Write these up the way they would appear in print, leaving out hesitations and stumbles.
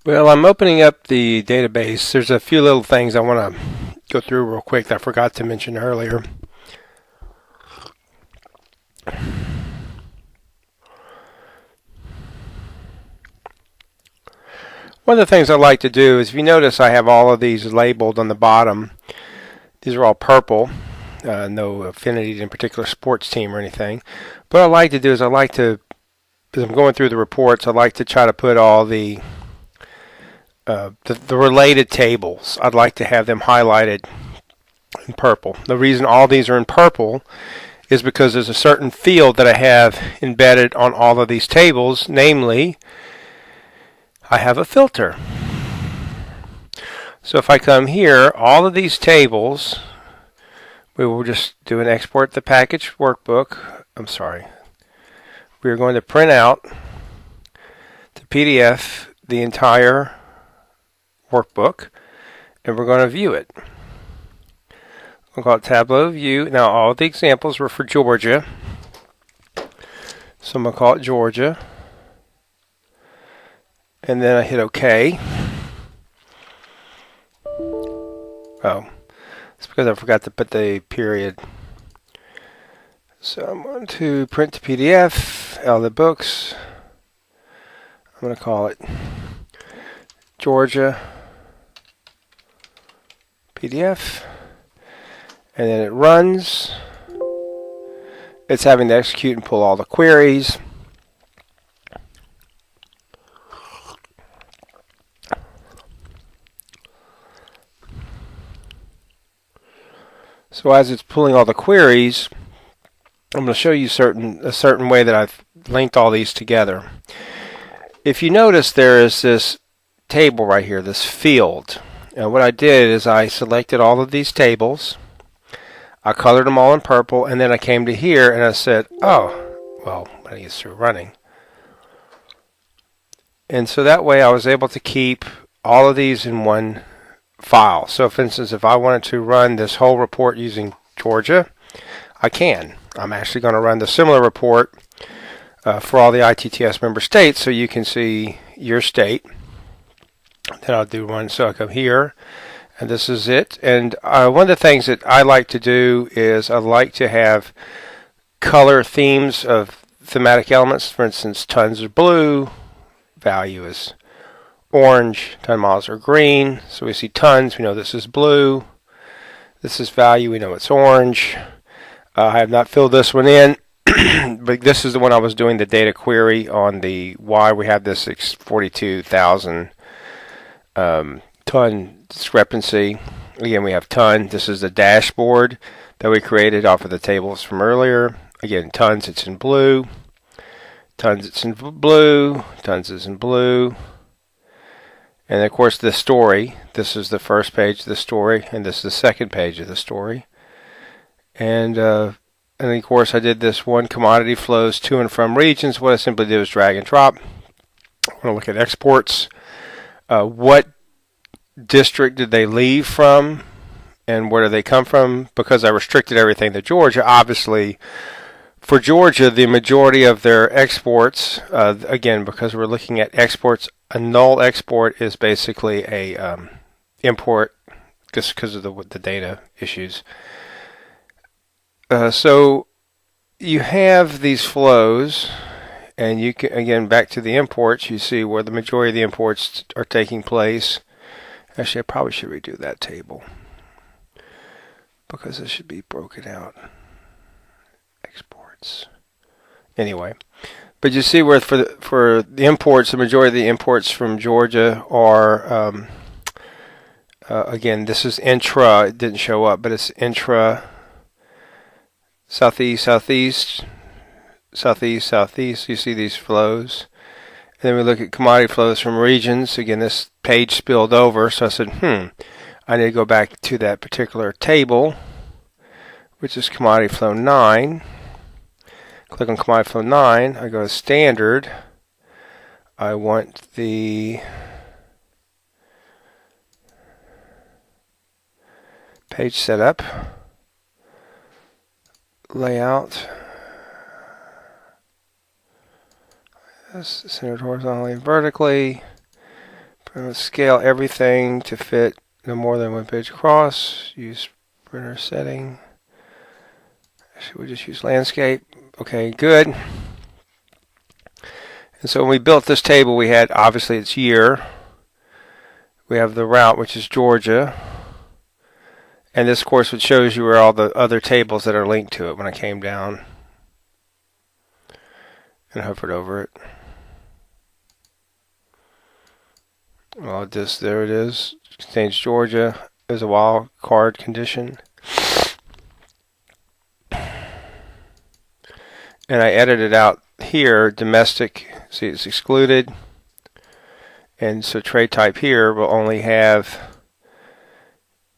Well, I'm opening up the database. There's a few little things I want to go through real quick that I forgot to mention earlier. One of the things I like to do is, if you notice, I have all of these labeled on the bottom. These are all purple. No affinity to a particular sports team or anything. What I like to do is as I'm going through the reports, I like to try to put all the related tables. I'd like to have them highlighted in purple. The reason all these are in purple is because there's a certain field that I have embedded on all of these tables, namely, I have a filter. So if I come here, all of these tables, we will just do an export the package workbook. We are going to print out to PDF the entire workbook, and we're going to view it. We'll call it Tableau View. Now, all the examples were for Georgia, so I'm going to call it Georgia, and then I hit OK. Oh, it's because I forgot to put the period. So I'm going to print to PDF, all the books. I'm going to call it Georgia PDF. And then it runs. It's having to execute and pull all the queries. So as it's pulling all the queries, I'm going to show you a certain way that I've linked all these together. If you notice, there is this table right here, this field. And what I did is I selected all of these tables. I colored them all in purple, and then I came to here and I said, oh, well, when it gets through running. And so that way I was able to keep all of these in one file. So for instance, if I wanted to run this whole report using Georgia, I can. I'm actually going to run the similar report for all the ITTS member states, so you can see your state. Then I'll do one. So I come here, and this is it. And one of the things that I like to do is I like to have color themes of thematic elements. For instance, tons are blue, value is orange, ton miles are green. So we see tons, we know this is blue. This is value, we know it's orange. I have not filled this one in, but this is the one I was doing the data query on, the why we have this 42,000 ton discrepancy. Again, we have ton. This is the dashboard that we created off of the tables from earlier. Again, tons, it's in blue. Tons, it's in blue. Tons is in blue. And of course, the story. This is the first page of the story, and this is the second page of the story. And of course, I did this one, commodity flows to and from regions. What I simply did was drag and drop. I want to look at exports. What district did they leave from, and where do they come from? Because I restricted everything to Georgia, obviously, for Georgia, the majority of their exports, again, because we're looking at exports, a null export is basically a import, just because of the data issues. So you have these flows, and you can, again, back to the imports, you see where the majority of the imports are taking place. Actually, I probably should redo that table, because it should be broken out. Exports. Anyway, but you see where for the imports, the majority of the imports from Georgia are, again, this is intra. It didn't show up, but it's intra. Southeast, southeast, southeast, southeast. You see these flows. And then we look at commodity flows from regions. Again, this page spilled over, so I said, I need to go back to that particular table, which is commodity flow 9. Click on commodity flow 9. I go to standard. I want the page setup, layout, centered horizontally and vertically, Scale everything to fit no more than one page across. Use printer setting. Actually, we'll just use landscape. Okay, good. And so when we built this table, we had, obviously, its year. We have the route, which is Georgia. And this, of course, what shows you where all the other tables that are linked to it when I came down and hovered over it. Well, there it is. Contains Georgia as a wild card condition. And I edited out here, domestic, see it's excluded. And so trade type here will only have,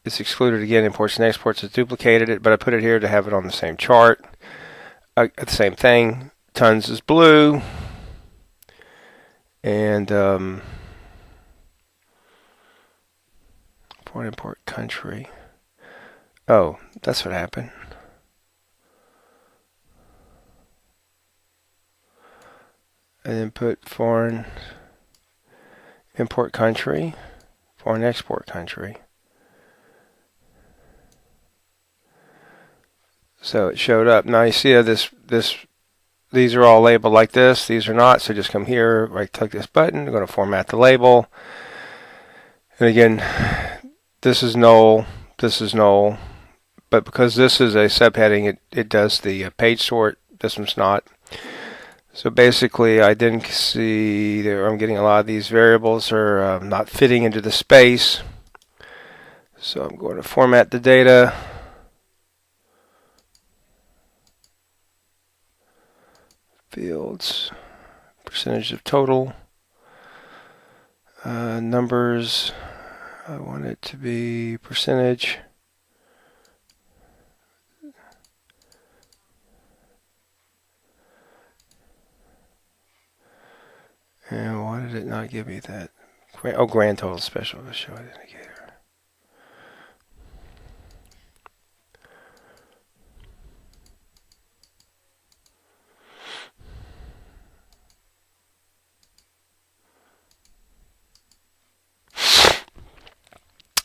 it's excluded again, imports and exports, it's duplicated it, but I put it here to have it on the same chart. The same thing, tons is blue. And foreign import country. Oh, that's what happened. And then put foreign import country, foreign export country. So it showed up. Now you see how these are all labeled like this. These are not. So just come here, right click this button. I'm going to format the label. And again, this is null. This is null. But because this is a subheading, it does the page sort. This one's not. So basically, I didn't see there. I'm getting a lot of these variables are not fitting into the space. So I'm going to format the data. Fields, percentage of total, numbers. I want it to be percentage. And why did it not give me that? Oh, grand total special. Let's show it indicator.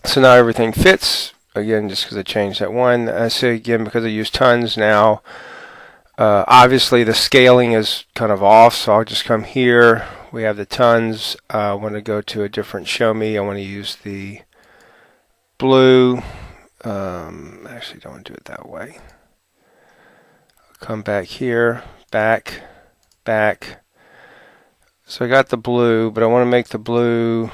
So now everything fits. Again, just because I changed that one. I say again, because I use tons now, obviously the scaling is kind of off, so I'll just come here. We have the tons. I want to go to a different show me. I want to use the blue. Actually, don't want to do it that way. Come back here, back. So I got the blue, but I want to make the blue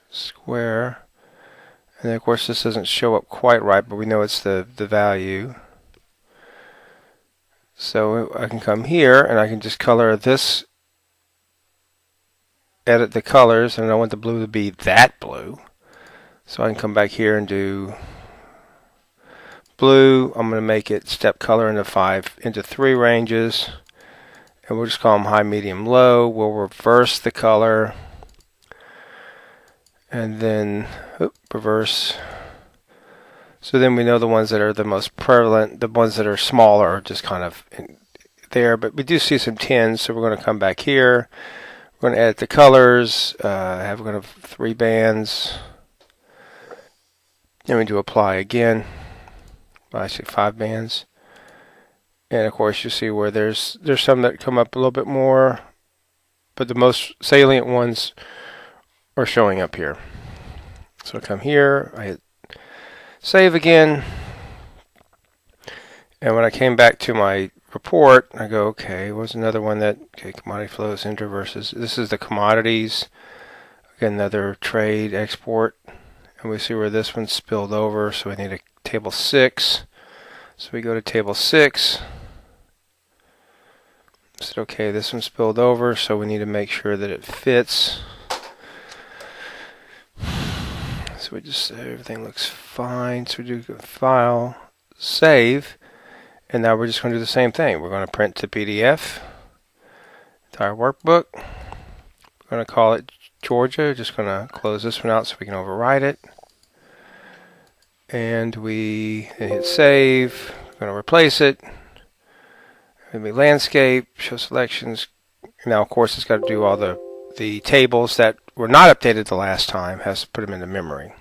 square. And then of course this doesn't show up quite right, but we know it's the value. So I can come here and I can just color this, edit the colors, and I want the blue to be that blue. So I can come back here and do blue. I'm going to make it step color into 3 ranges. And we'll just call them high, medium, low. We'll reverse the color. And then reverse. So then we know the ones that are the most prevalent, the ones that are smaller are just kind of there. But we do see some 10s, so we're going to come back here. We're going to edit the colors. We're going to have 3 bands. Then we do apply again. Well, actually 5 bands. And of course you see where there's some that come up a little bit more, but the most salient ones are showing up here. So I come here, I hit save again, and when I came back to my report, I go, okay, what's another one that, okay, commodity flows, enter versus, this is the commodities, again, another trade, export, and we see where this one spilled over, so we need a table 6. So we go to table 6. Said, okay, this one spilled over, so we need to make sure that it fits. So we just say everything looks fine. So we do file, save, and now we're just going to do the same thing. We're going to print to PDF, entire workbook. We're going to call it Georgia. Just going to close this one out so we can overwrite it. And we hit save. We're going to replace it. maybe landscape, show selections. Now, of course, it's got to do all the tables that were not updated the last time, has to put them into memory.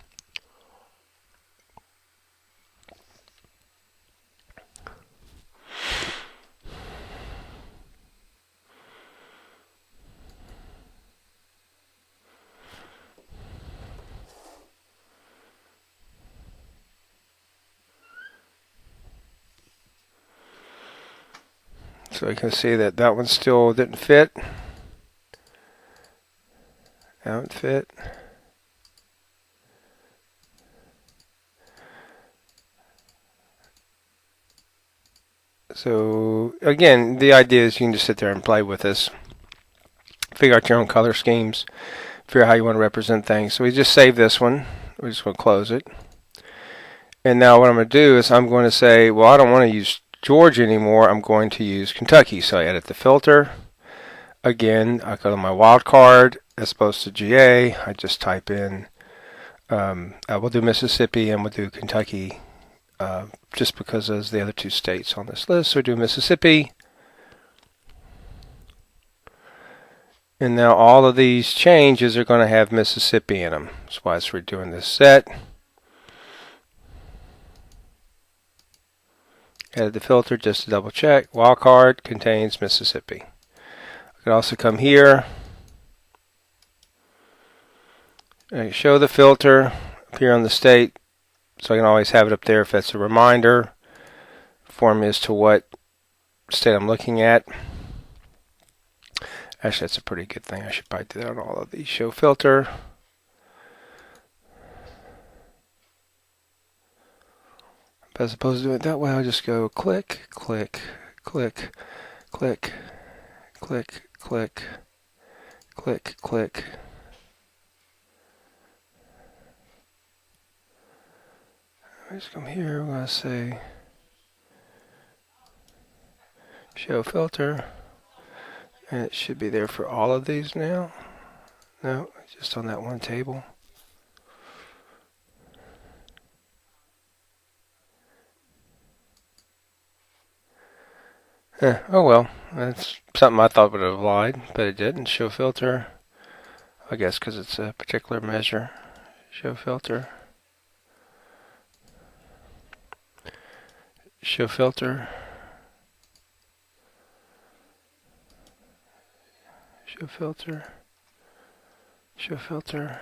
So you can see that that one still didn't fit. That one fit. So again, the idea is you can just sit there and play with this. Figure out your own color schemes. Figure out how you want to represent things. So we just save this one. We're just going to close it. And now what I'm going to do is I'm going to say, well, I don't want to use Georgia anymore. I'm going to use Kentucky. So I edit the filter. Again, I go to my wildcard as opposed to GA. I just type in, I will do Mississippi and we'll do Kentucky just because there's the other two states on this list. So we do Mississippi. And now all of these changes are going to have Mississippi in them. That's why we're doing this set. Edit the filter just to double check. Wildcard contains Mississippi. I can also come here and show the filter up here on the state, so I can always have it up there if that's a reminder for me as to what state I'm looking at. Actually, that's a pretty good thing. I should probably do that on all of these. Show filter. But as opposed to doing it that way, I'll just go click, click, click, click, click, click, click, click. I just come here. We're going to say show filter. And it should be there for all of these now. No, just on that one table. Oh well, that's something I thought would have lied, but it didn't. Show filter. I guess because it's a particular measure. Show filter. Show filter. Show filter. Show filter.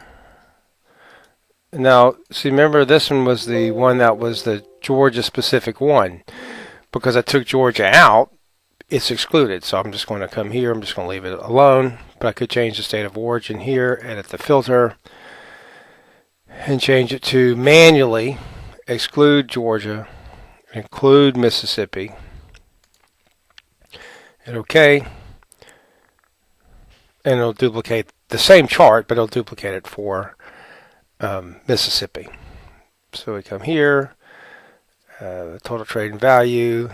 Now, see, remember this one was the one that was the Georgia specific one. Because I took Georgia out, it's excluded. So I'm just going to come here. I'm just going to leave it alone. But I could change the state of origin here, edit the filter, and change it to manually exclude Georgia, include Mississippi. Hit OK. And it'll duplicate the same chart, but it'll duplicate it for Mississippi. So we come here, the total trading value,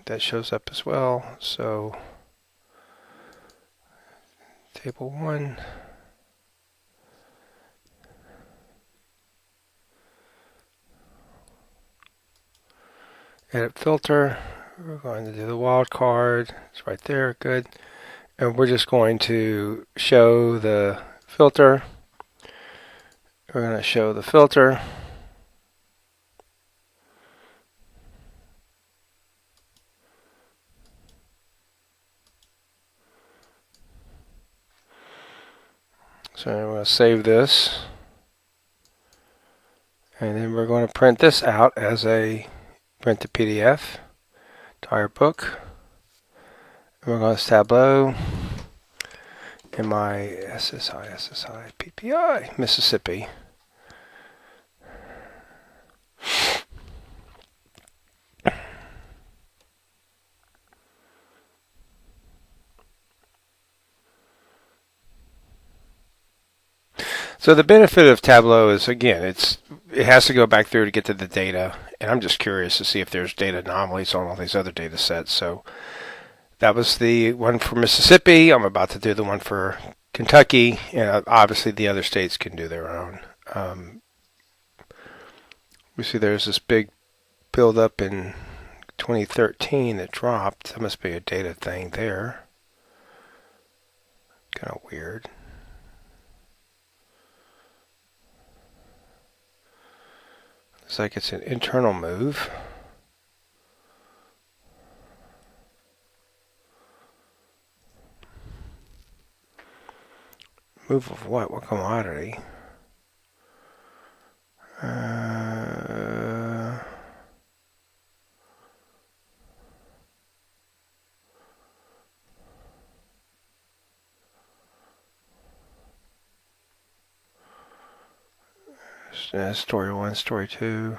that shows up as well. So table 1. Edit filter. We're going to do the wildcard. It's right there. Good. And we're just going to show the filter. We're going to show the filter. So I'm going to save this. And then we're going to print this out as a print the PDF, entire book. We're going to Tableau in my SSI PPI Mississippi. So the benefit of Tableau is, again, it has to go back through to get to the data, and I'm just curious to see if there's data anomalies on all these other data sets. So that was the one for Mississippi. I'm about to do the one for Kentucky, and obviously the other states can do their own. We see there's this big buildup in 2013 that dropped. That must be a data thing there. Kind of weird. Looks like it's an internal move. Move of what? What commodity? Story 1, story 2.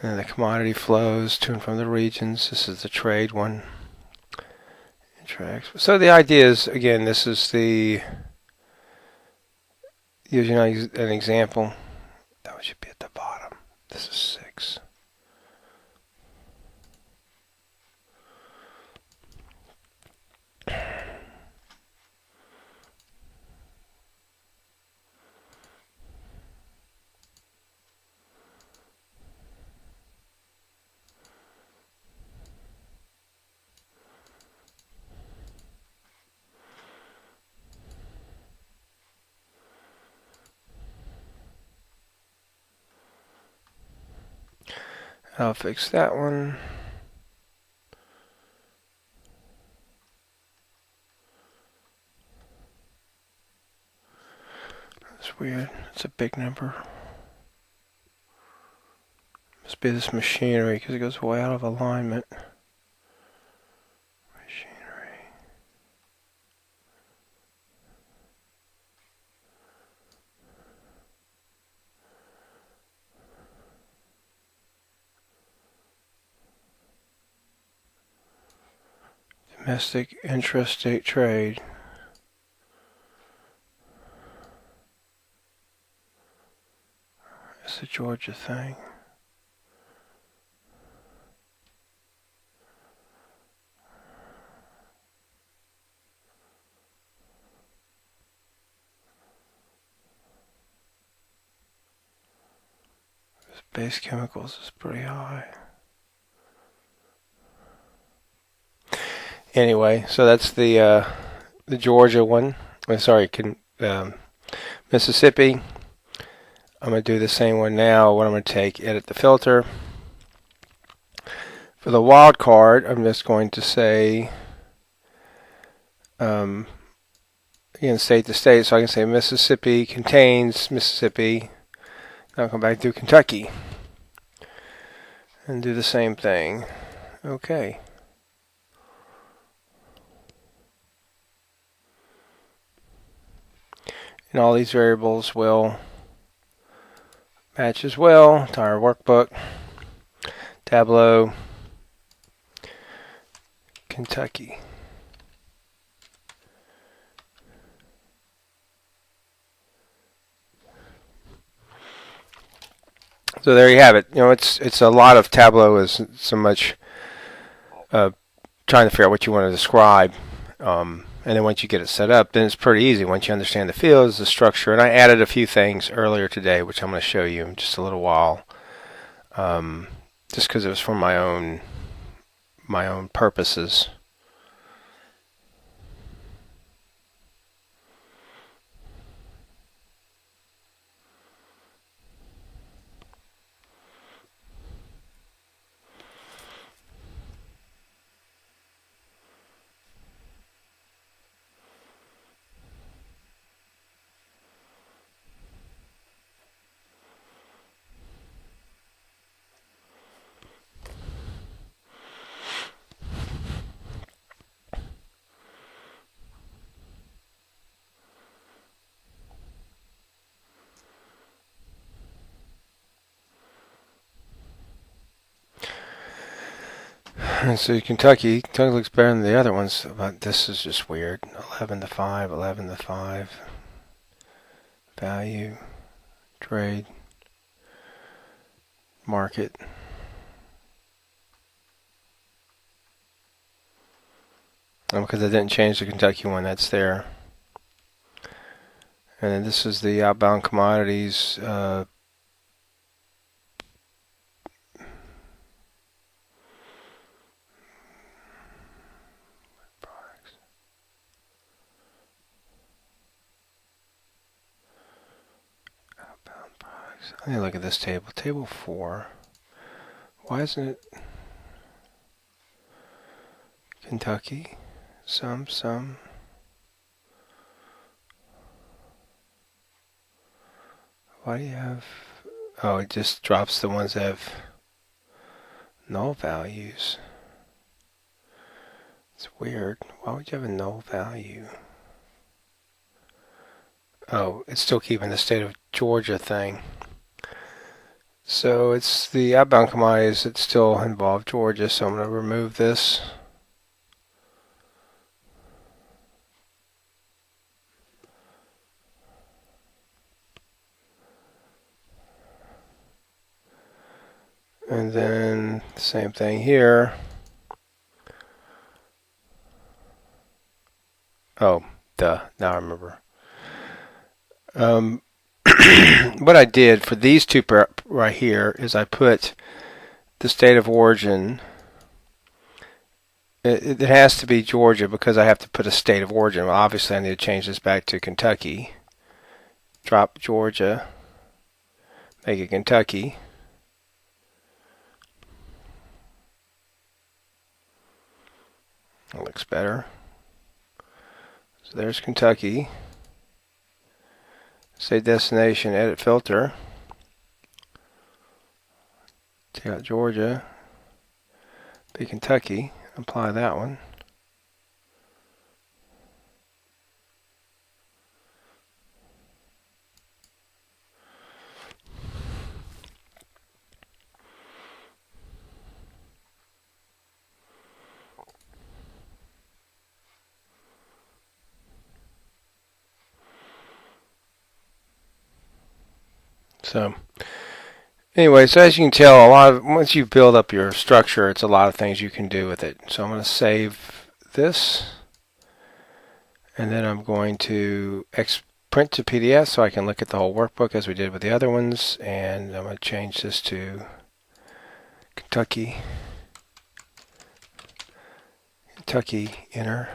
And the commodity flows to and from the regions. This is the trade one. So the idea is, again, this is the, using an example, that should be at the bottom. This is 6. I'll fix that one. That's weird. It's a big number. Must be this machinery because it goes way out of alignment. Machinery. Domestic intrastate trade. It's a Georgia thing. This base chemicals is pretty high. Anyway, so that's the Georgia one. Sorry, Mississippi. I'm going to do the same one now. What I'm going to take, edit the filter. For the wild card, I'm just going to say, again, state to state. So I can say Mississippi contains Mississippi. Now I'll come back to Kentucky and do the same thing. Okay. And all these variables will match as well to our workbook. Tableau, Kentucky. So there you have it. You know, it's a lot of Tableau is so much trying to figure out what you want to describe. And then once you get it set up, then it's pretty easy. Once you understand the fields, the structure, and I added a few things earlier today, which I'm going to show you in just a little while, just because it was for my own purposes. And so Kentucky looks better than the other ones, but this is just weird. 11 to 5, 11 to 5. Value, trade, market. Because I didn't change the Kentucky one, that's there. And then this is the outbound commodities. Let me look at this table. Table 4. Why isn't it Kentucky? Some. Why do you have... Oh, it just drops the ones that have null values. It's weird. Why would you have a null value? Oh, it's still keeping the state of Georgia thing. So it's the outbound commodities that still involve Georgia, so I'm going to remove this. And then same thing here. Oh, duh. Now I remember. What I did for these two right here is I put the state of origin. It has to be Georgia because I have to put a state of origin. Well, obviously I need to change this back to Kentucky. Drop Georgia. Make it Kentucky. That looks better. So there's Kentucky. Say destination, edit filter. Take out Georgia. Be Kentucky. Apply that one. So anyway, so as you can tell, once you build up your structure, it's a lot of things you can do with it. So I'm going to save this, and then I'm going to print to PDF so I can look at the whole workbook as we did with the other ones. And I'm going to change this to Kentucky, enter.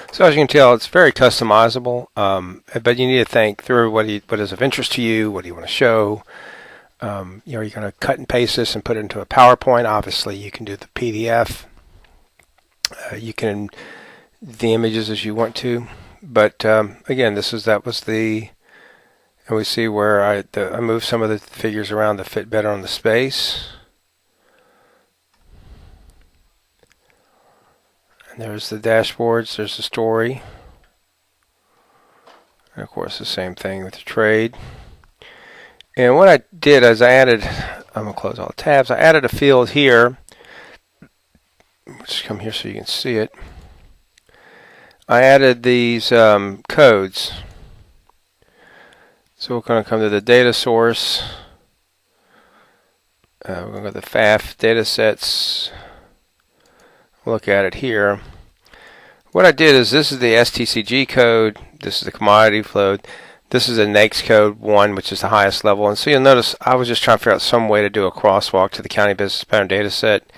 So as you can tell, it's very customizable, but you need to think through what is of interest to you, what do you want to show. You're going to cut and paste this and put it into a PowerPoint. Obviously, you can do the PDF. You can the images as you want to, but again, and we see where I moved some of the figures around to fit better on the space. And there's the dashboards, there's the story. And of course the same thing with the trade. And what I did is I'm going to close all the tabs. I added a field here. Just come here so you can see it. I added these codes. So we're going to come to the data source. We're going to go to the FAF data sets. Look at it here. What I did is this is the STCG code, this is the commodity flow, this is the NAICS code 1, which is the highest level. And so you'll notice I was just trying to figure out some way to do a crosswalk to the county business pattern data set.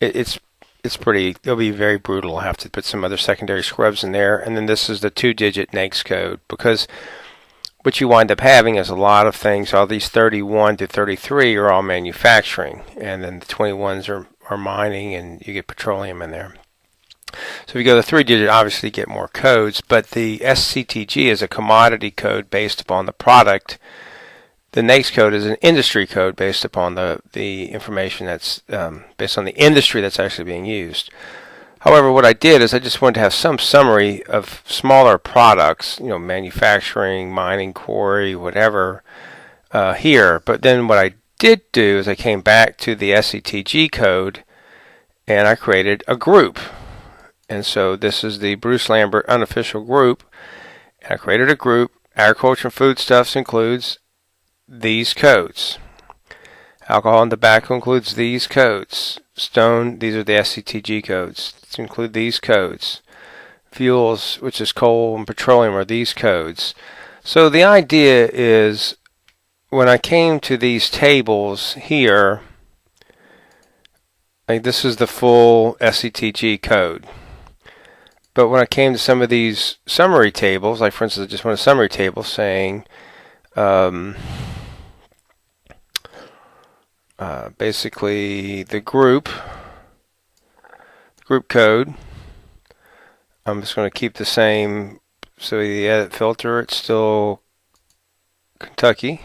It'll be very brutal. I'll have to put some other secondary scrubs in there. And then this is the 2-digit NAICS code, because what you wind up having is a lot of things. All these 31 to 33 are all manufacturing, and then the 21s are mining, and you get petroleum in there. So if you go to 3-digit, obviously you get more codes, but the SCTG is a commodity code based upon the product. The NAICS code is an industry code based upon the information that's based on the industry that's actually being used. However, what I did is I just wanted to have some summary of smaller products, manufacturing, mining, quarry, whatever, here. But then what I did do is I came back to the SCTG code and I created a group. And so this is the Bruce Lambert unofficial group. And I created a group. Agriculture and foodstuffs includes these codes. Alcohol and tobacco includes these codes. Stone, these are the SCTG codes. To include these codes. fuels, which is coal and petroleum, are these codes. So the idea is, when I came to these tables here, like this is the full SCTG code. But when I came to some of these summary tables, like for instance, I just want a summary table saying basically the group code. I'm just going to keep the same. So the edit filter, it's still Kentucky.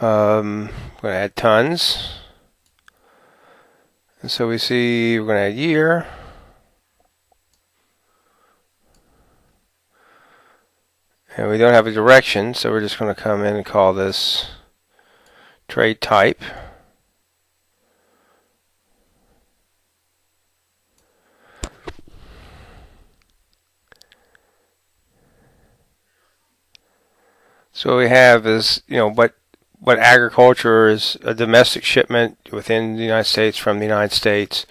I'm going to add tons. And so we see we're going to add year. And we don't have a direction, so we're just going to come in and call this trade type. So what we have is, what agriculture is a domestic shipment within the United States from the United States.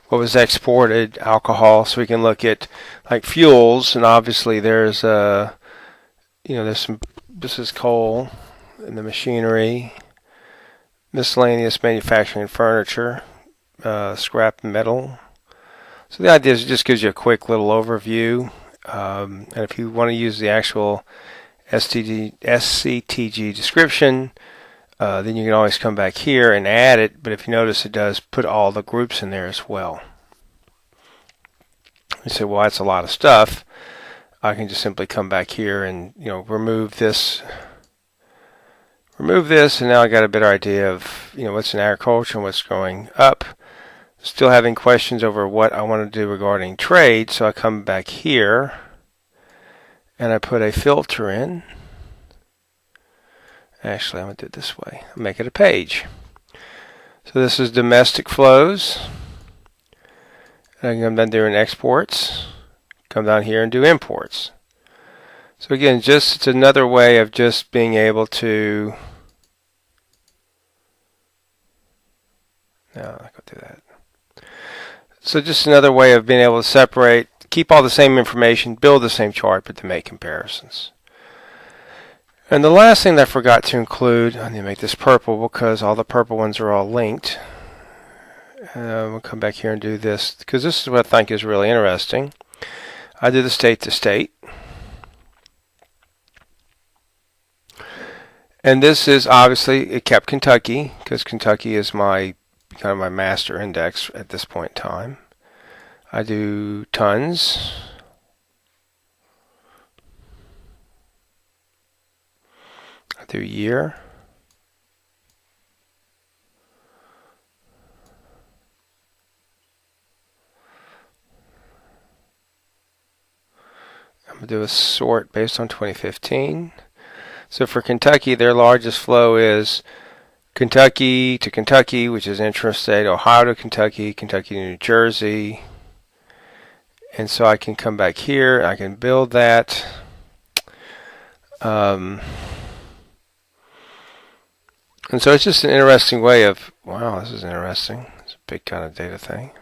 What was exported, alcohol. So we can look at like fuels, and obviously there's there's some. This is coal and the machinery, miscellaneous manufacturing and furniture, scrap metal. So the idea is it just gives you a quick little overview, and if you want to use the actual SCTG description, then you can always come back here and add it, but if you notice, it does put all the groups in there as well. You say, well, that's a lot of stuff. I can just simply come back here and remove this, and now I got a better idea of what's in agriculture and what's going up. Still having questions over what I want to do regarding trade, so I come back here and I put a filter in. Actually, I'm going to do it this way. I'll make it a page. So this is domestic flows. And I can come down there and exports. Come down here and do imports. So again, it's another way of just being able to. No, I'm not going to do that. So just another way of being able to separate, keep all the same information, build the same chart, but to make comparisons. And the last thing that I forgot to include, I need to make this purple because all the purple ones are all linked. We'll come back here and do this because this is what I think is really interesting. I do the state to state. And this is obviously, it kept Kentucky because Kentucky is my kind of my master index at this point in time. I do tons. I do year. I'm going to do a sort based on 2015. So for Kentucky, their largest flow is Kentucky to Kentucky, which is intrastate, Ohio to Kentucky, Kentucky to New Jersey. And so I can come back here, I can build that. And so it's just an interesting way of, wow, this is interesting. It's a big kind of data thing.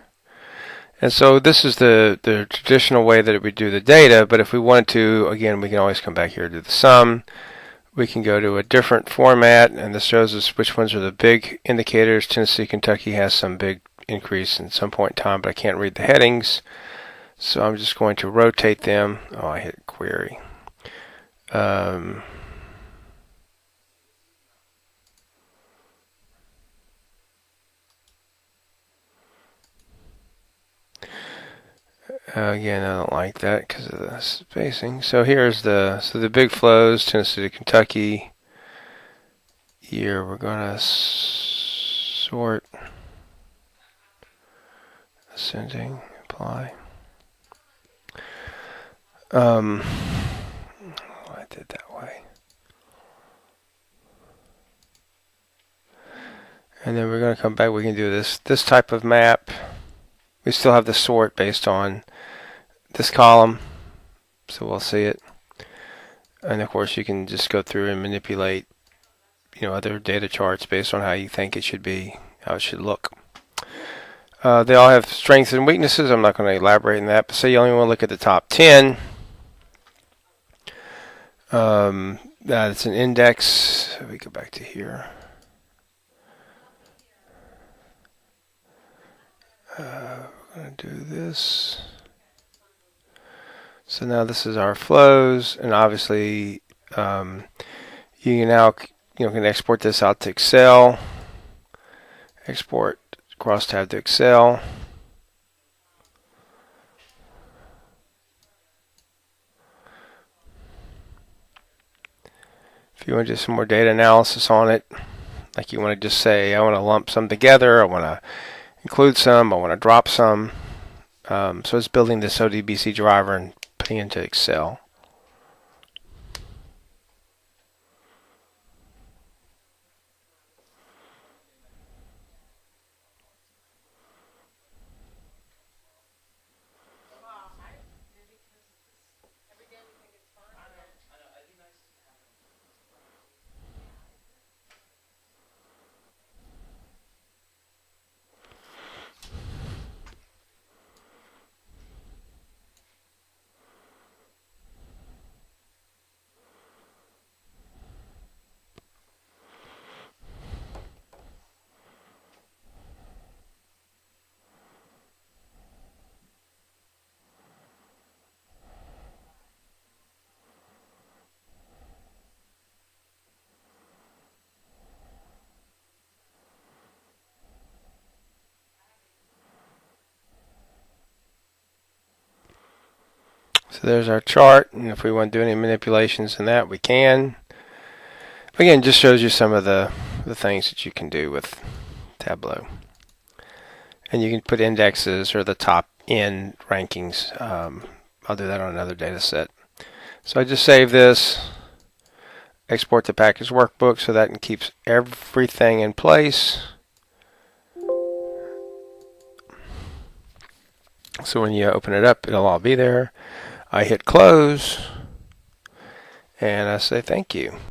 And so this is the traditional way that we do the data, but if we wanted to, again, we can always come back here to the sum. We can go to a different format, and this shows us which ones are the big indicators. Tennessee, Kentucky has some big increase in some point in time, but I can't read the headings. So I'm just going to rotate them. Oh, I hit query. Again, I don't like that because of the spacing. So here's the big flows, Tennessee to Kentucky. Here we're going to sort, ascending, apply. I did that way. And then we're going to come back. We can do this type of map. We still have the sort based on this column, so we'll see it. And of course, you can just go through and manipulate, other data charts based on how you think it should be, how it should look. They all have strengths and weaknesses. I'm not going to elaborate on that, but say you only want to look at the top 10. That's an index. Let me go back to here. We're going to do this. So now this is our flows, and obviously you can now can export this out to Excel. Export crosstab to Excel. If you want to do some more data analysis on it, like you want to just say, I want to lump some together, I want to include some, I want to drop some. So it's building this ODBC driver and putting it into Excel. So there's our chart, and if we want to do any manipulations in that, we can. Again, just shows you some of the things that you can do with Tableau. And you can put indexes or the top end rankings. I'll do that on another data set. So I just save this, export the package workbook so that it keeps everything in place. So when you open it up, it'll all be there. I hit close, and I say thank you.